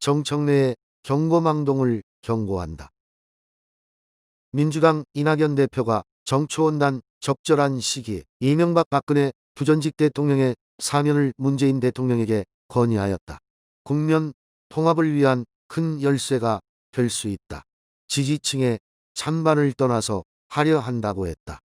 정청래의 경거망동을 경고한다. 민주당 이낙연 대표가 정초원단 적절한 시기에 이명박 박근혜 두 전직 대통령의 사면을 문재인 대통령에게 건의하였다. 국면 통합을 위한 큰 열쇠가 될 수 있다. 지지층의 찬반을 떠나서 하려 한다고 했다.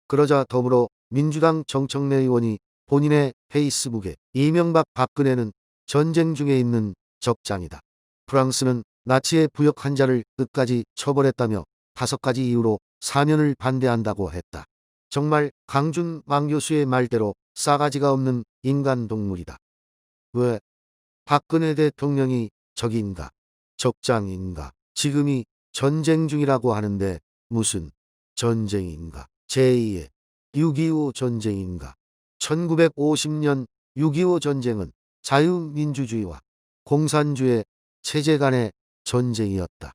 그러자 더불어 민주당 정청래 의원이 본인의 페이스북에 이명박 박근혜는 전쟁 중에 있는 적장이다. 프랑스는 나치의 부역 환자를 끝까지 처벌했다며 5가지 이유로 사면을 반대한다고 했다. 정말 강준 망 교수의 말대로 싸가지가 없는 인간 동물이다. 왜 박근혜 대통령이 적인가? 적장인가? 지금이 전쟁 중이라고 하는데 무슨 전쟁인가? 제2의 6.25 전쟁인가? 1950년 6.25 전쟁은 자유민주주의와 공산주의 체제 간의 전쟁이었다.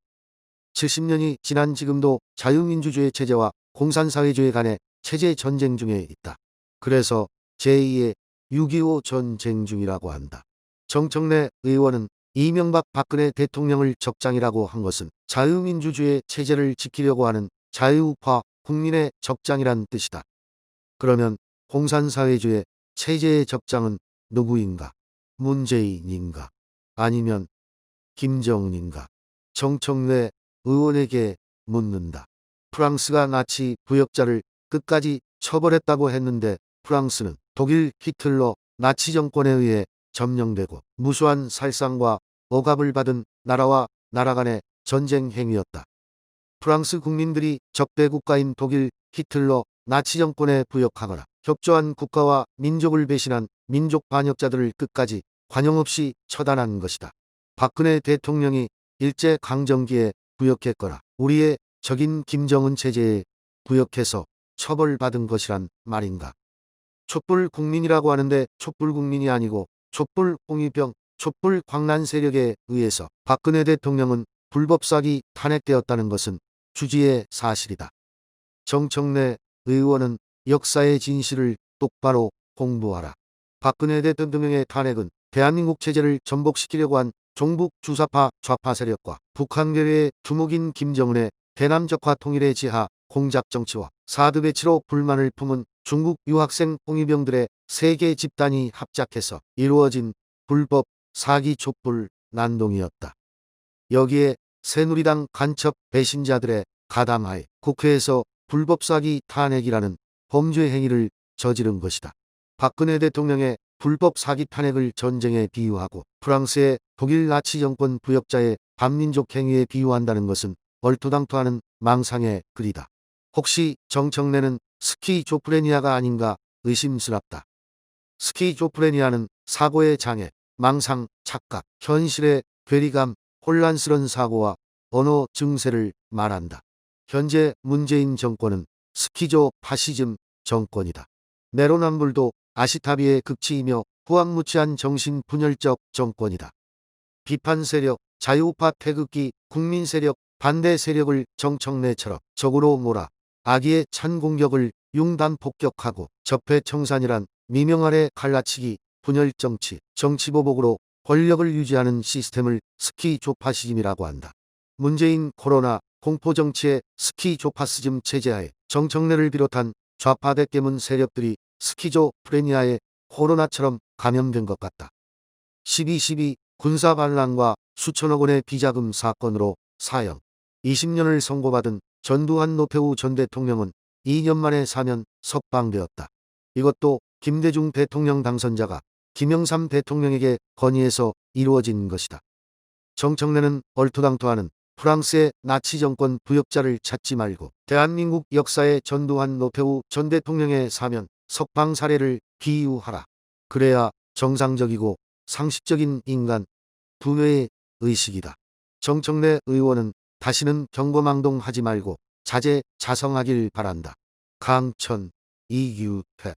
70년이 지난 지금도 자유민주주의 체제와 공산사회주의 간의 체제 전쟁 중에 있다. 그래서 제2의 6.25 전쟁 중이라고 한다. 정청래 의원은 이명박 박근혜 대통령을 적장이라고 한 것은 자유민주주의 체제를 지키려고 하는 자유우파 국민의 적장이란 뜻이다. 그러면 공산사회주의 체제의 적장은 누구인가? 문재인인가? 아니면 김정은인가? 정청래 의원에게 묻는다. 프랑스가 나치 부역자를 끝까지 처벌했다고 했는데 프랑스는 독일 히틀러 나치 정권에 의해 점령되고 무수한 살상과 억압을 받은 나라와 나라 간의 전쟁 행위였다. 프랑스 국민들이 적대 국가인 독일 히틀러 나치 정권에 부역하거나 협조한 국가와 민족을 배신한 민족 반역자들을 끝까지 관용 없이 처단한 것이다. 박근혜 대통령이 일제강점기에 부역했거나 우리의 적인 김정은 체제에 부역해서 처벌받은 것이란 말인가. 촛불 국민이라고 하는데 촛불 국민이 아니고 촛불 홍위병, 촛불 광란 세력에 의해서 박근혜 대통령은 불법 사기 탄핵되었다는 것은 주지의 사실이다. 정청래 의원은 역사의 진실을 똑바로 공부하라. 박근혜 대통령의 탄핵은 대한민국 체제를 전복시키려고 한 종북 주사파 좌파 세력과 북한 괴뢰의 두목인 김정은의 대남적화 통일의 지하 공작 정치와 사드 배치로 불만을 품은 중국 유학생 홍위병들의 세계 집단이 합작해서 이루어진 불법 사기 촛불 난동이었다. 여기에 새누리당 간첩 배신자들의 가담하에 국회에서 불법 사기 탄핵이라는 범죄 행위를 저지른 것이다. 박근혜 대통령의 불법 사기 탄핵을 전쟁에 비유하고 프랑스의 독일 나치 정권 부역자의 반민족 행위에 비유한다는 것은 얼토당토하는 망상의 글이다. 혹시 정청래는 스키조프레니아가 아닌가 의심스럽다. 스키조프레니아는 사고의 장애, 망상, 착각, 현실의 괴리감, 혼란스런 사고와 언어 증세를 말한다. 현재 문재인 정권은 스키조 파시즘 정권이다. 내로남불도 아시타비의 극치이며 후황무치한 정신분열적 정권이다. 비판 세력, 자유우파 태극기, 국민 세력, 반대 세력을 정청래처럼 적으로 몰아 악의의 찬 공격을 융단 폭격하고 적폐청산이란 미명 아래 갈라치기, 분열정치, 정치보복으로 권력을 유지하는 시스템을 스키조파시즘이라고 한다. 문재인 코로나 공포정치의 스키조파시즘 체제하에 정청래를 비롯한 좌파 대깨문 세력들이 스키조프레니아의 코로나처럼 감염된 것 같다. 12.12 군사반란과 수천억 원의 비자금 사건으로 사형 20년을 선고받은 전두환 노태우 전 대통령은 2년 만에 사면 석방되었다. 이것도 김대중 대통령 당선자가 김영삼 대통령에게 건의해서 이루어진 것이다. 정청래는 얼토당토하는 프랑스의 나치 정권 부역자를 찾지 말고 대한민국 역사의 전두환 노태우 전 대통령의 사면 석방 사례를 비유하라. 그래야 정상적이고 상식적인 인간 분외의 의식이다. 정청래 의원은 다시는 경거망동하지 말고 자제자성하길 바란다. 강천 이규택